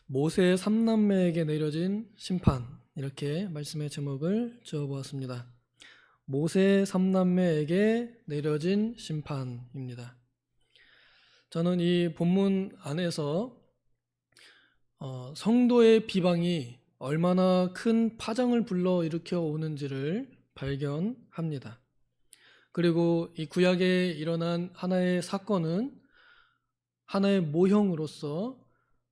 모세 삼남매에게 내려진 심판, 이렇게 말씀의 제목을 지어보았습니다. 모세 삼남매에게 내려진 심판입니다. 저는 이 본문 안에서 성도의 비방이 얼마나 큰 파장을 불러일으켜 오는지를 발견합니다. 그리고 이 구약에 일어난 하나의 사건은 하나의 모형으로서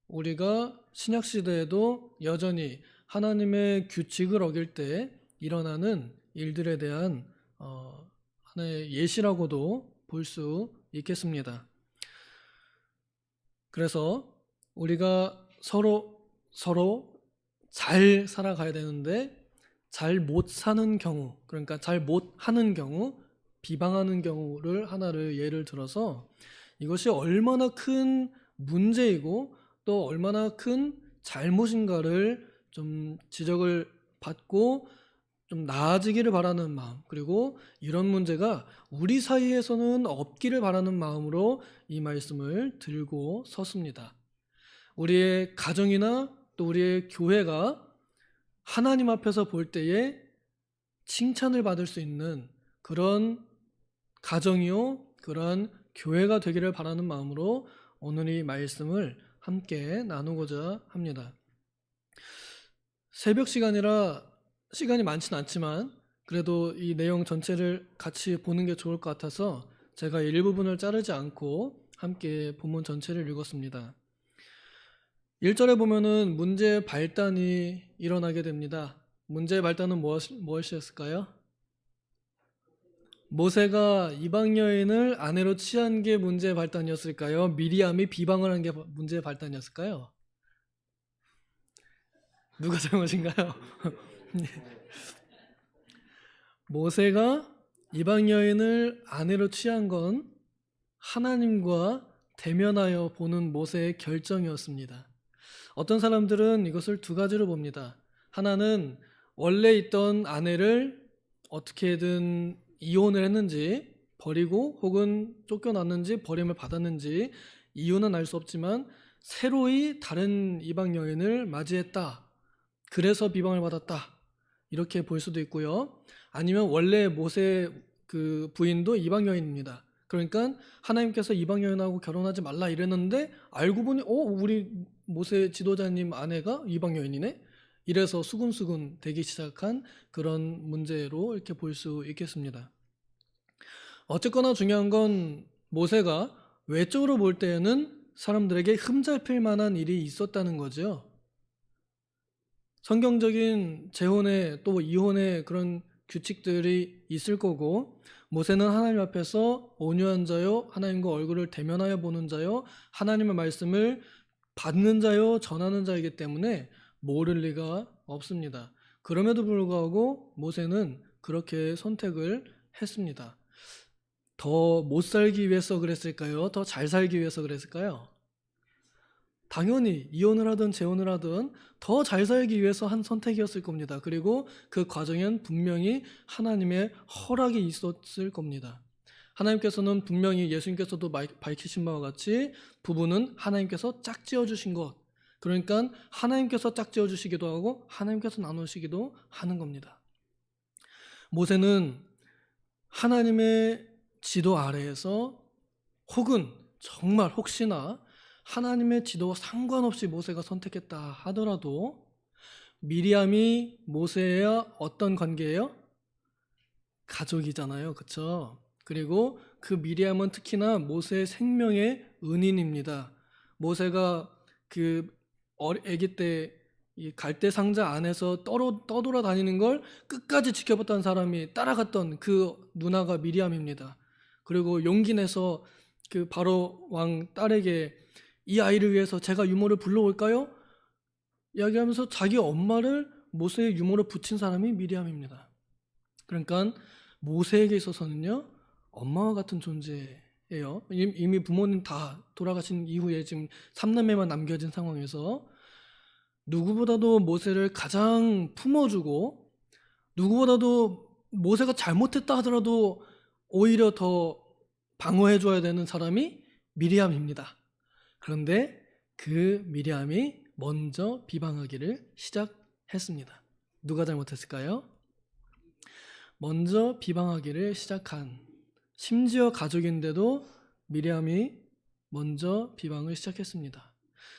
우리가 신약시대에도 여전히 하나님의 규칙을 어길 때 일어나는 일들에 대한 하나의 예시라고도 볼 수 있겠습니다. 그래서 우리가 서로 잘 살아가야 되는데 잘 못 사는 경우, 그러니까 잘 못 하는 경우, 비방하는 경우를 하나를 예를 들어서 이것이 얼마나 큰 문제이고 또 얼마나 큰 잘못인가를 좀 지적을 받고 좀 나아지기를 바라는 마음, 그리고 이런 문제가 우리 사이에서는 없기를 바라는 마음으로 이 말씀을 들고 섰습니다. 우리의 가정이나 또 우리의 교회가 하나님 앞에서 볼 때에 칭찬을 받을 수 있는 그런 가정이요, 그런 교회가 되기를 바라는 마음으로 오늘 이 말씀을 함께 나누고자 합니다. 새벽 시간이라 시간이 많지는 않지만 그래도 이 내용 전체를 같이 보는 게 좋을 것 같아서 제가 일부분을 자르지 않고 함께 본문 전체를 읽었습니다. 1절에 보면은 문제의 발단이 일어나게 됩니다. 문제의 발단은 무엇이었을까요? 모세가 이방 여인을 아내로 취한 게 문제의 발단이었을까요? 미리암이 비방을 한 게 문제의 발단이었을까요? 누가 잘못인가요? 모세가 이방 여인을 아내로 취한 건 하나님과 대면하여 보는 모세의 결정이었습니다. 어떤 사람들은 이것을 두 가지로 봅니다. 하나는 원래 있던 아내를 어떻게든 이혼을 했는지, 버리고 혹은 쫓겨났는지 버림을 받았는지 이유는 알 수 없지만 새로이 다른 이방 여인을 맞이했다, 그래서 비방을 받았다, 이렇게 볼 수도 있고요. 아니면 원래 모세 그 부인도 이방 여인입니다. 그러니까 하나님께서 이방 여인하고 결혼하지 말라 이랬는데 알고 보니 우리 모세 지도자님 아내가 이방 여인이네? 이래서 수군수군 되기 시작한 그런 문제로 이렇게 볼 수 있겠습니다. 어쨌거나 중요한 건 모세가 외적으로 볼 때에는 사람들에게 흠잡힐 만한 일이 있었다는 거죠. 성경적인 재혼의 또 이혼의 그런 규칙들이 있을 거고, 모세는 하나님 앞에서 온유한 자요, 하나님과 얼굴을 대면하여 보는 자요, 하나님의 말씀을 받는 자요, 전하는 자이기 때문에 모를 리가 없습니다. 그럼에도 불구하고 모세는 그렇게 선택을 했습니다. 더 못 살기 위해서 그랬을까요? 더 잘 살기 위해서 그랬을까요? 당연히 이혼을 하든 재혼을 하든 더 잘 살기 위해서 한 선택이었을 겁니다. 그리고 그 과정엔 분명히 하나님의 허락이 있었을 겁니다. 하나님께서는 분명히 예수님께서도 밝히신 바와 같이 부부는 하나님께서 짝지어 주신 것, 그러니까 하나님께서 짝지어 주시기도 하고 하나님께서 나누시기도 하는 겁니다. 모세는 하나님의 지도 아래에서, 혹은 정말 혹시나 하나님의 지도와 상관없이 모세가 선택했다 하더라도 미리암이 모세와 어떤 관계예요? 가족이잖아요. 그렇죠? 그리고 그 미리암은 특히나 모세의 생명의 은인입니다. 모세가 그 아기 때 이 갈대 상자 안에서 떠돌아 다니는 걸 끝까지 지켜봤던 사람이, 따라갔던 그 누나가 미리암입니다. 그리고 용기 내서 그 바로 왕 딸에게 이 아이를 위해서 제가 유모를 불러올까요? 이야기하면서 자기 엄마를 모세의 유모로 붙인 사람이 미리암입니다. 그러니까 모세에게 있어서는요, 엄마와 같은 존재예요. 이미 부모님 다 돌아가신 이후에 지금 3남매만 남겨진 상황에서 누구보다도 모세를 가장 품어주고, 누구보다도 모세가 잘못했다 하더라도 오히려 더 방어해줘야 되는 사람이 미리암입니다. 그런데 그 미리암이 먼저 비방하기를 시작했습니다. 누가 잘못했을까요? 먼저 비방하기를 시작한, 심지어 가족인데도 미리암이 먼저 비방을 시작했습니다.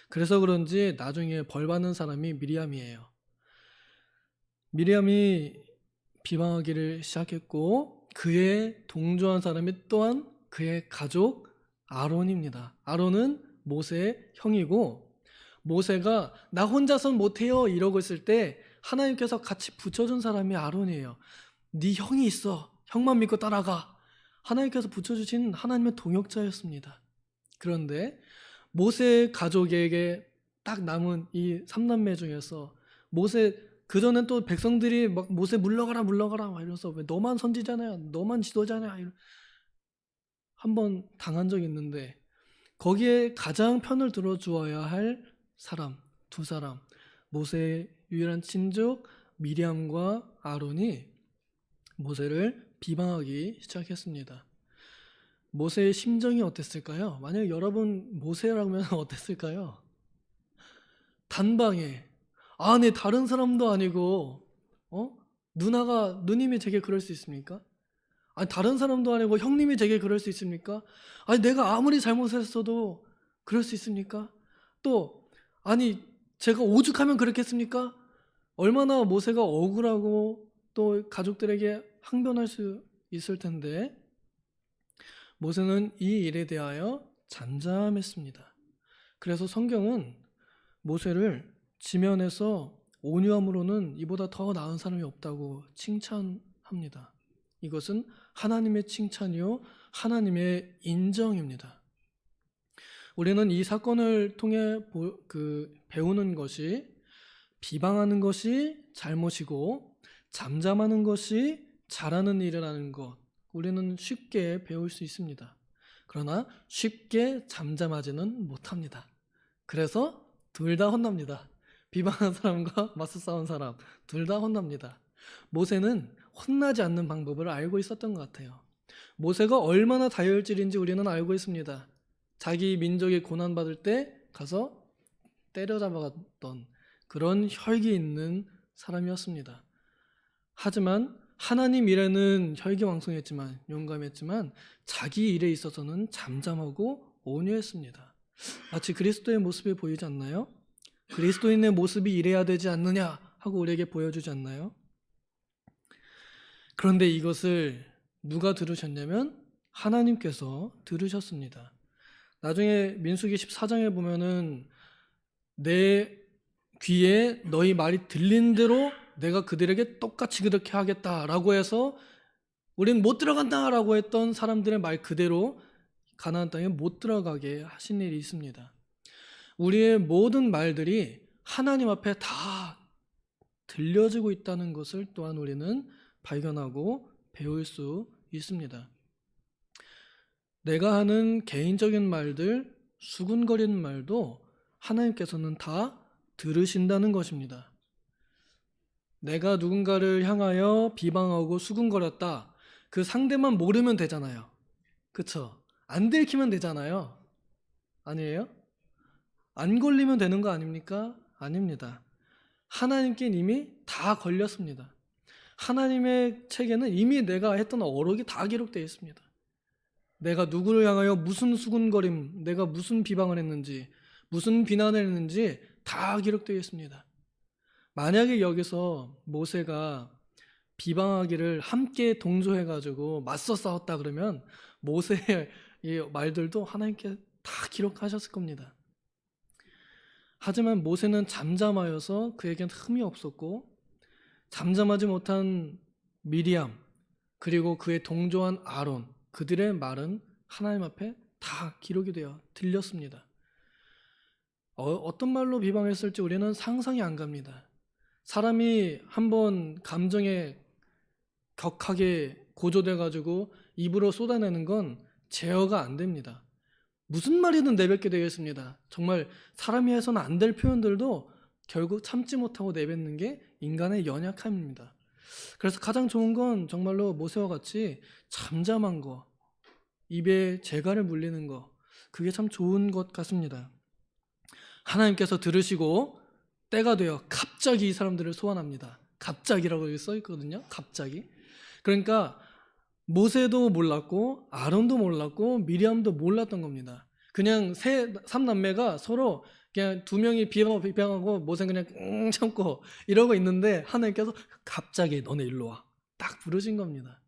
그래서 그런지 나중에 벌 받는 사람이 미리암이에요. 미리암이 비방하기를 시작했고 그에 동조한 사람이 또한 그의 가족 아론입니다. 아론은 모세의 형이고, 모세가 나 혼자선 못해요 이러고 있을 때 하나님께서 같이 붙여준 사람이 아론이에요. 네 형이 있어, 형만 믿고 따라가. 하나님께서 붙여주신 하나님의 동역자였습니다. 그런데 모세 가족에게 딱 남은 이 3남매 중에서 모세, 그전엔 또 백성들이 막 모세 물러가라 물러가라 막 이러면서 왜 너만 선지자냐, 너만 지도자냐 한번 당한 적이 있는데, 거기에 가장 편을 들어주어야 할 사람, 두 사람, 모세의 유일한 친족 미리암과 아론이 모세를 비방하기 시작했습니다. 모세의 심정이 어땠을까요? 만약 여러분 모세라면 어땠을까요? 단방에, 내 다른 사람도 아니고 누님이 제게 그럴 수 있습니까? 다른 사람도 아니고 형님이 제게 그럴 수 있습니까? 내가 아무리 잘못했어도 그럴 수 있습니까? 또 제가 오죽하면 그렇겠습니까? 얼마나 모세가 억울하고 또 가족들에게 항변할 수 있을 텐데, 모세는 이 일에 대하여 잠잠했습니다. 그래서 성경은 모세를 지면에서 온유함으로는 이보다 더 나은 사람이 없다고 칭찬합니다. 이것은 하나님의 칭찬이요 하나님의 인정입니다. 우리는 이 사건을 통해 배우는 것이, 비방하는 것이 잘못이고 잠잠하는 것이 잘하는 일이라는 것, 우리는 쉽게 배울 수 있습니다. 그러나 쉽게 잠잠하지는 못합니다. 그래서 둘 다 혼납니다. 비방한 사람과 맞서 싸운 사람 둘 다 혼납니다. 모세는 혼나지 않는 방법을 알고 있었던 것 같아요. 모세가 얼마나 다혈질인지 우리는 알고 있습니다. 자기 민족이 고난받을 때 가서 때려잡았던 그런 혈기 있는 사람이었습니다. 하지만 하나님 일에는 혈기왕성했지만, 용감했지만 자기 일에 있어서는 잠잠하고 온유했습니다. 마치 그리스도의 모습이 보이지 않나요? 그리스도인의 모습이 이래야 되지 않느냐 하고 우리에게 보여주지 않나요? 그런데 이것을 누가 들으셨냐면 하나님께서 들으셨습니다. 나중에 민수기 14장에 보면은 내 귀에 너희 말이 들린 대로 내가 그들에게 똑같이 그렇게 하겠다라고 해서 우린 못 들어간다라고 했던 사람들의 말 그대로 가나안 땅에 못 들어가게 하신 일이 있습니다. 우리의 모든 말들이 하나님 앞에 다 들려지고 있다는 것을 또한 우리는 발견하고 배울 수 있습니다. 내가 하는 개인적인 말들, 수군거리는 말도 하나님께서는 다 들으신다는 것입니다. 내가 누군가를 향하여 비방하고 수군거렸다. 그 상대만 모르면 되잖아요. 그쵸? 안 들키면 되잖아요. 아니에요? 안 걸리면 되는 거 아닙니까? 아닙니다. 하나님께 이미 다 걸렸습니다. 하나님의 책에는 이미 내가 했던 어록이 다 기록되어 있습니다. 내가 누구를 향하여 무슨 수군거림, 내가 무슨 비방을 했는지, 무슨 비난을 했는지 다 기록되어 있습니다. 만약에 여기서 모세가 비방하기를 함께 동조해가지고 맞서 싸웠다 그러면 모세의 이 말들도 하나님께 다 기록하셨을 겁니다. 하지만 모세는 잠잠하여서 그에겐 흠이 없었고, 잠잠하지 못한 미리암 그리고 그의 동조한 아론, 그들의 말은 하나님 앞에 다 기록이 되어 들렸습니다. 어떤 말로 비방했을지 우리는 상상이 안 갑니다. 사람이 한번 감정에 격하게 고조돼가지고 입으로 쏟아내는 건 제어가 안 됩니다. 무슨 말이든 내뱉게 되겠습니다. 정말 사람이 해서는 안 될 표현들도 결국 참지 못하고 내뱉는 게 인간의 연약함입니다. 그래서 가장 좋은 건 정말로 모세와 같이 잠잠한 거, 입에 재갈을 물리는 거, 그게 참 좋은 것 같습니다. 하나님께서 들으시고 때가 되어 갑자기 이 사람들을 소환합니다. 갑자기라고 여기 써 있거든요. 갑자기. 그러니까 모세도 몰랐고 아론도 몰랐고 미리암도 몰랐던 겁니다. 그냥 삼남매가 서로 그냥 두 명이 비방하고 모세는 그냥 참고 이러고 있는데 하나님께서 갑자기 너네 일로 와. 딱 부르신 겁니다.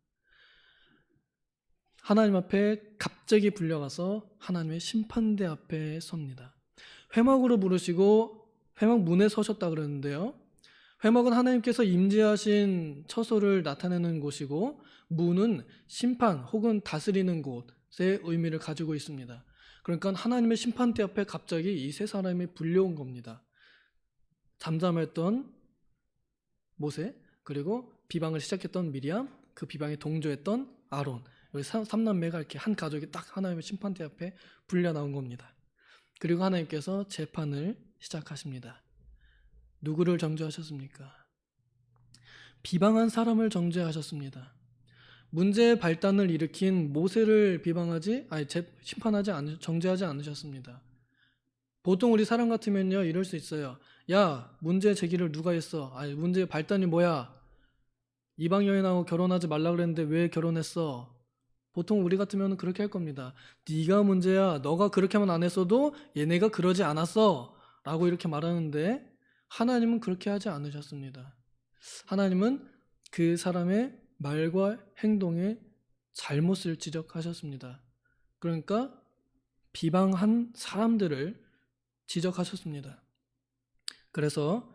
하나님 앞에 갑자기 불려가서 하나님의 심판대 앞에 섭니다. 회막으로 부르시고 회막 문에 서셨다 그러는데요. 회막은 하나님께서 임재하신 처소를 나타내는 곳이고 문은 심판 혹은 다스리는 곳의 의미를 가지고 있습니다. 그러니까 하나님의 심판대 앞에 갑자기 이 세 사람이 불려온 겁니다. 잠잠했던 모세, 그리고 비방을 시작했던 미리암, 그 비방에 동조했던 아론, 여기 삼남매가 이렇게 한 가족이 딱 하나님의 심판대 앞에 불려 나온 겁니다. 그리고 하나님께서 재판을 시작하십니다. 누구를 정죄하셨습니까? 비방한 사람을 정죄하셨습니다. 문제의 발단을 일으킨 모세를 정죄하지 않으셨습니다. 보통 우리 사람 같으면요 이럴 수 있어요. 야, 문제 제기를 누가 했어? 문제의 발단이 뭐야? 이방 여인하고 결혼하지 말라 그랬는데 왜 결혼했어? 보통 우리 같으면 그렇게 할 겁니다. 네가 문제야. 너가 그렇게만 안 했어도 얘네가 그러지 않았어. 라고 이렇게 말하는데 하나님은 그렇게 하지 않으셨습니다. 하나님은 그 사람의 말과 행동의 잘못을 지적하셨습니다. 그러니까 비방한 사람들을 지적하셨습니다. 그래서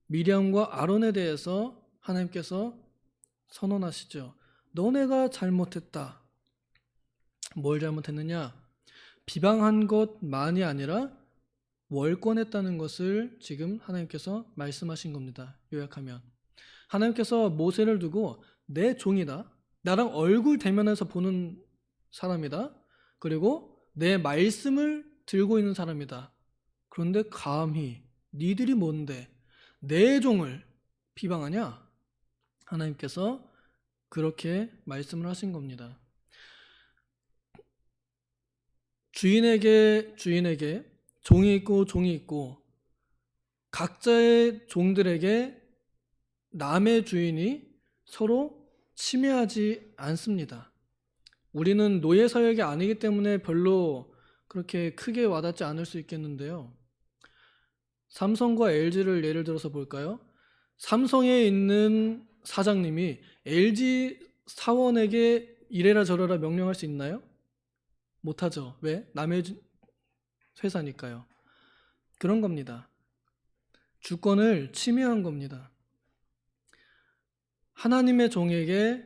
미리암과 아론에 대해서 하나님께서 선언하시죠. 너네가 잘못했다. 뭘 잘못했느냐? 비방한 것만이 아니라 월권했다는 것을 지금 하나님께서 말씀하신 겁니다. 요약하면 하나님께서 모세를 두고 내 종이다. 나랑 얼굴 대면해서 보는 사람이다. 그리고 내 말씀을 들고 있는 사람이다. 그런데 감히 니들이 뭔데 내 종을 비방하냐? 하나님께서 그렇게 말씀을 하신 겁니다. 주인에게 종이 있고 각자의 종들에게 남의 주인이 서로 침해하지 않습니다. 우리는 노예 사역이 아니기 때문에 별로 그렇게 크게 와닿지 않을 수 있겠는데요. 삼성과 LG를 예를 들어서 볼까요? 삼성에 있는 사장님이 LG 사원에게 이래라 저래라 명령할 수 있나요? 못하죠. 왜? 남의 회사니까요. 그런 겁니다. 주권을 침해한 겁니다. 하나님의 종에게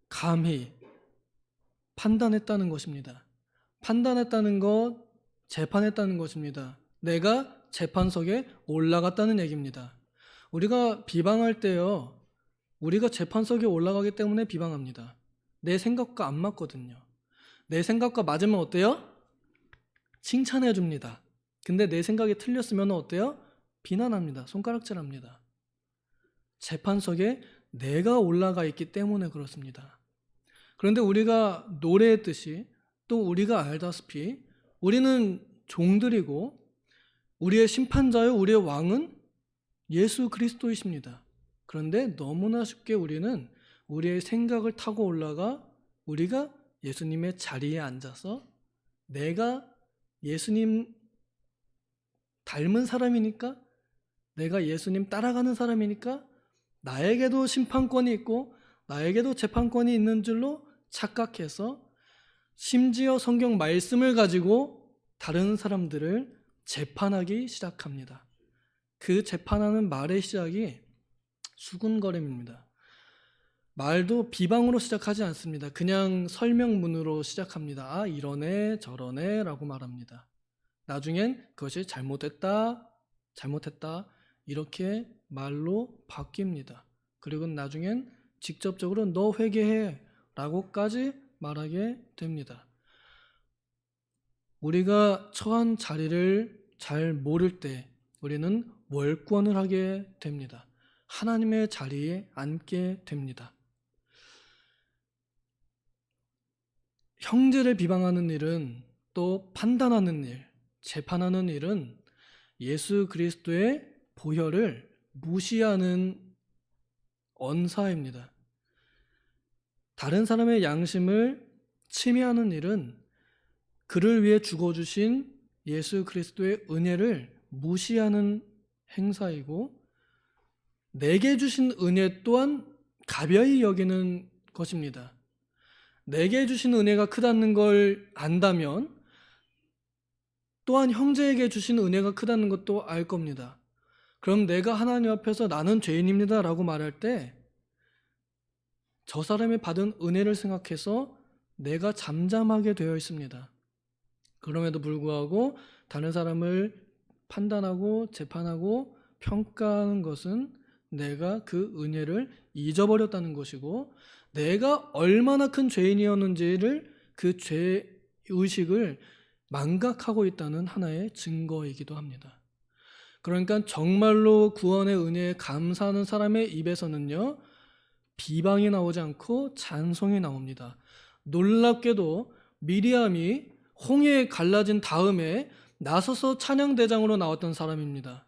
감히 판단했다는 것입니다. 판단했다는 것, 재판했다는 것입니다. 내가 재판석에 올라갔다는 얘기입니다. 우리가 비방할 때요, 우리가 재판석에 올라가기 때문에 비방합니다. 내 생각과 안 맞거든요. 내 생각과 맞으면 어때요? 칭찬해 줍니다. 근데 내 생각이 틀렸으면 어때요? 비난합니다. 손가락질합니다. 재판석에 내가 올라가 있기 때문에 그렇습니다. 그런데 우리가 노래했듯이 또 우리가 알다시피 우리는 종들이고 우리의 심판자요 우리의 왕은 예수 그리스도이십니다. 그런데 너무나 쉽게 우리는 우리의 생각을 타고 올라가 우리가 예수님의 자리에 앉아서 내가 예수님 닮은 사람이니까 내가 예수님 따라가는 사람이니까 나에게도 심판권이 있고 나에게도 재판권이 있는 줄로 착각해서 심지어 성경 말씀을 가지고 다른 사람들을 재판하기 시작합니다. 그 재판하는 말의 시작이 수군거림입니다. 말도 비방으로 시작하지 않습니다. 그냥 설명문으로 시작합니다. 이러네 저러네 라고 말합니다. 나중엔 그것이 잘못했다 이렇게 말로 바뀝니다. 그리고 나중엔 직접적으로 너 회개해 라고까지 말하게 됩니다. 우리가 처한 자리를 잘 모를 때 우리는 월권을 하게 됩니다. 하나님의 자리에 앉게 됩니다. 형제를 비방하는 일은 또 판단하는 일, 재판하는 일은 예수 그리스도의 보혈을 무시하는 언사입니다. 다른 사람의 양심을 침해하는 일은 그를 위해 죽어주신 예수 그리스도의 은혜를 무시하는 행사이고, 내게 주신 은혜 또한 가벼이 여기는 것입니다. 내게 주신 은혜가 크다는 걸 안다면 또한 형제에게 주신 은혜가 크다는 것도 알 겁니다. 그럼 내가 하나님 앞에서 나는 죄인입니다 라고 말할 때 저 사람이 받은 은혜를 생각해서 내가 잠잠하게 되어 있습니다. 그럼에도 불구하고 다른 사람을 판단하고 재판하고 평가하는 것은 내가 그 은혜를 잊어버렸다는 것이고, 내가 얼마나 큰 죄인이었는지를 그 죄의식을 망각하고 있다는 하나의 증거이기도 합니다. 그러니까 정말로 구원의 은혜에 감사하는 사람의 입에서는요, 비방이 나오지 않고 찬송이 나옵니다. 놀랍게도 미리암이 홍해에 갈라진 다음에 나서서 찬양대장으로 나왔던 사람입니다.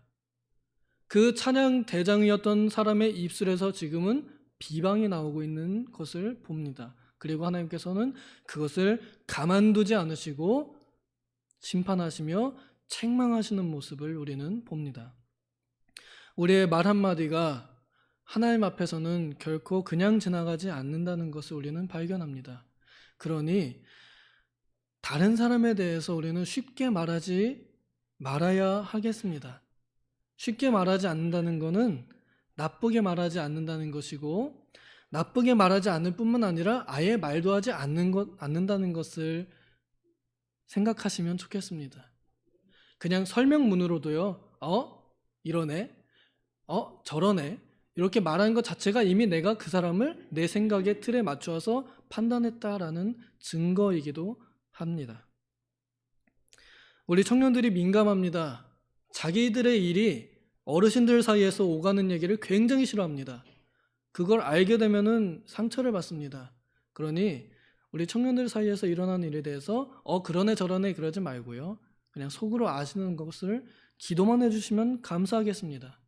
그 찬양대장이었던 사람의 입술에서 지금은 비방이 나오고 있는 것을 봅니다. 그리고 하나님께서는 그것을 가만두지 않으시고 심판하시며 책망하시는 모습을 우리는 봅니다. 우리의 말 한마디가 하나님 앞에서는 결코 그냥 지나가지 않는다는 것을 우리는 발견합니다. 그러니 다른 사람에 대해서 우리는 쉽게 말하지 말아야 하겠습니다. 쉽게 말하지 않는다는 것은 나쁘게 말하지 않는다는 것이고, 나쁘게 말하지 않을 뿐만 아니라 아예 말도 하지 않는다는 것을 생각하시면 좋겠습니다. 그냥 설명문으로도요, 이러네, 저러네, 이렇게 말하는 것 자체가 이미 내가 그 사람을 내 생각의 틀에 맞추어서 판단했다라는 증거이기도 합니다. 우리 청년들이 민감합니다. 자기들의 일이 어르신들 사이에서 오가는 얘기를 굉장히 싫어합니다. 그걸 알게 되면은 상처를 받습니다. 그러니 우리 청년들 사이에서 일어나는 일에 대해서 그러네 저러네 그러지 말고요, 그냥 속으로 아시는 것을 기도만 해주시면 감사하겠습니다.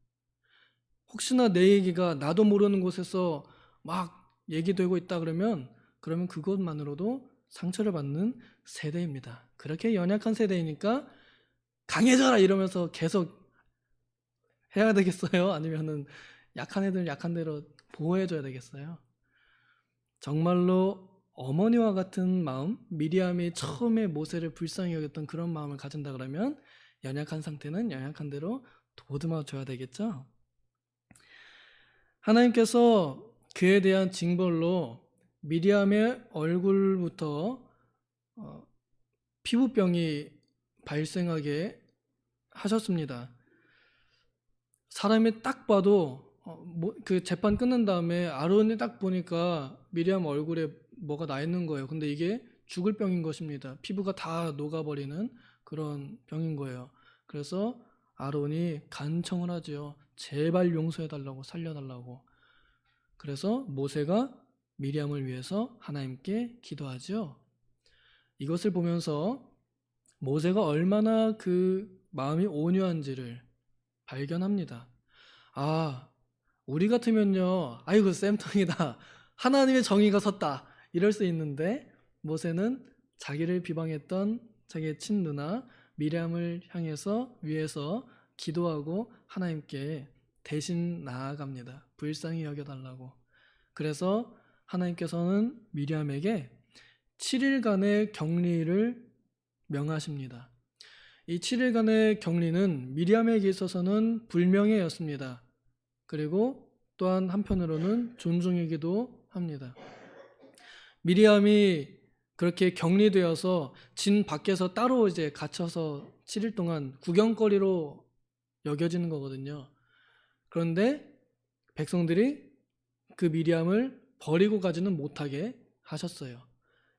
혹시나 내 얘기가 나도 모르는 곳에서 막 얘기되고 있다 그러면 그것만으로도 상처를 받는 세대입니다. 그렇게 연약한 세대이니까 강해져라 이러면서 계속 해야 되겠어요? 아니면은 약한 애들 약한 대로 보호해줘야 되겠어요? 정말로 어머니와 같은 마음, 미리암이 처음에 모세를 불쌍히 여겼던 그런 마음을 가진다 그러면 연약한 상태는 연약한 대로 보듬어 줘야 되겠죠? 하나님께서 그에 대한 징벌로 미리암의 얼굴부터 피부병이 발생하게 하셨습니다. 사람이 딱 봐도 그 재판 끝난 다음에 아론이 딱 보니까 미리암 얼굴에 뭐가 나 있는 거예요. 근데 이게 죽을 병인 것입니다. 피부가 다 녹아버리는 그런 병인 거예요. 그래서 아론이 간청을 하죠. 제발 용서해달라고, 살려달라고. 그래서 모세가 미리암을 위해서 하나님께 기도하죠. 이것을 보면서 모세가 얼마나 그 마음이 온유한지를 발견합니다. 우리 같으면요, 아이고 쌤통이다, 하나님의 정의가 섰다 이럴 수 있는데, 모세는 자기를 비방했던 자기의 친누나 미리암을 향해서 위해서 기도하고 하나님께 대신 나아갑니다. 불쌍히 여겨달라고. 그래서 하나님께서는 미리암에게 7일간의 격리를 명하십니다. 이 7일간의 격리는 미리암에게 있어서는 불명예였습니다. 그리고 또한 한편으로는 존중이기도 합니다. 미리암이 그렇게 격리되어서 진 밖에서 따로 이제 갇혀서 7일 동안 구경거리로 여겨지는 거거든요. 그런데 백성들이 그 미리암을 버리고 가지는 못하게 하셨어요.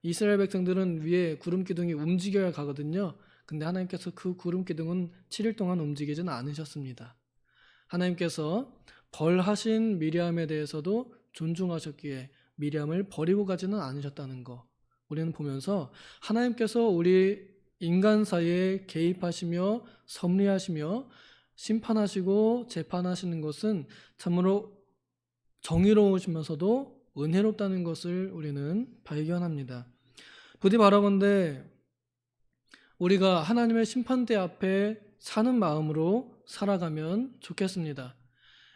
이스라엘 백성들은 위에 구름 기둥이 움직여야 가거든요. 근데 하나님께서 그 구름 기둥은 7일 동안 움직이지는 않으셨습니다. 하나님께서 벌하신 미리암에 대해서도 존중하셨기에 미리암을 버리고 가지는 않으셨다는 거, 우리는 보면서 하나님께서 우리 인간 사이에 개입하시며 섭리하시며 심판하시고 재판하시는 것은 참으로 정의로우시면서도 은혜롭다는 것을 우리는 발견합니다. 부디 바라건대 우리가 하나님의 심판대 앞에 사는 마음으로 살아가면 좋겠습니다.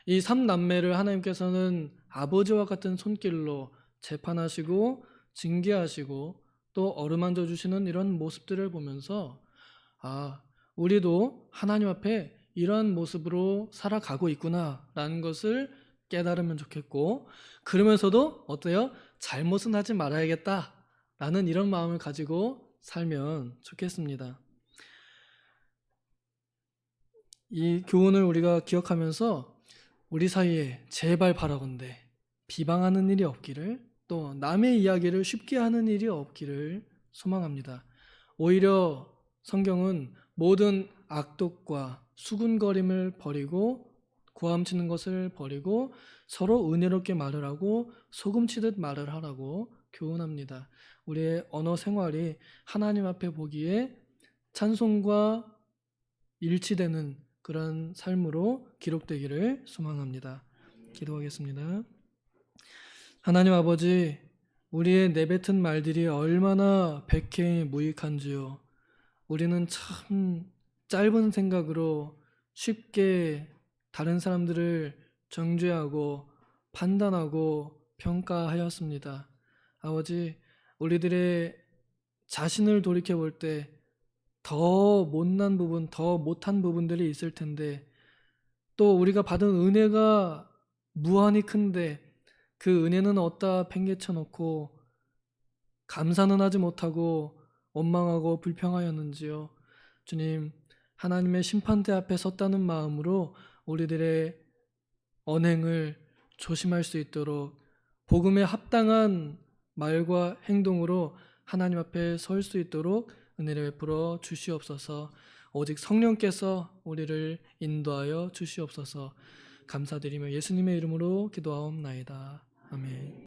이 삼남매를 하나님께서는 아버지와 같은 손길로 재판하시고 징계하시고 또 어루만져 주시는 이런 모습들을 보면서 우리도 하나님 앞에 이러한 모습으로 살아가고 있구나라는 것을 깨달으면 좋겠고, 그러면서도 어때요? 잘못은 하지 말아야겠다라는 이런 마음을 가지고 살면 좋겠습니다. 이 교훈을 우리가 기억하면서 우리 사이에 제발 바라건대 비방하는 일이 없기를, 또 남의 이야기를 쉽게 하는 일이 없기를 소망합니다. 오히려 성경은 모든 악독과 수군거림을 버리고 고함치는 것을 버리고 서로 은혜롭게 말을 하고 소금치듯 말을 하라고 교훈합니다. 우리의 언어 생활이 하나님 앞에 보기에 찬송과 일치되는 그런 삶으로 기록되기를 소망합니다. 기도하겠습니다. 하나님 아버지, 우리의 내뱉은 말들이 얼마나 백해 무익한지요. 우리는 참 짧은 생각으로 쉽게 다른 사람들을 정죄하고 판단하고 평가하였습니다. 아버지, 우리들의 자신을 돌이켜볼 때 더 못난 부분, 더 못한 부분들이 있을 텐데, 또 우리가 받은 은혜가 무한히 큰데 그 은혜는 어디다 팽개쳐 놓고 감사는 하지 못하고 원망하고 불평하였는지요. 주님, 하나님의 심판대 앞에 섰다는 마음으로 우리들의 언행을 조심할 수 있도록 복음에 합당한 말과 행동으로 하나님 앞에 설 수 있도록 은혜를 베풀어 주시옵소서. 오직 성령께서 우리를 인도하여 주시옵소서. 감사드리며 예수님의 이름으로 기도하옵나이다. 아멘.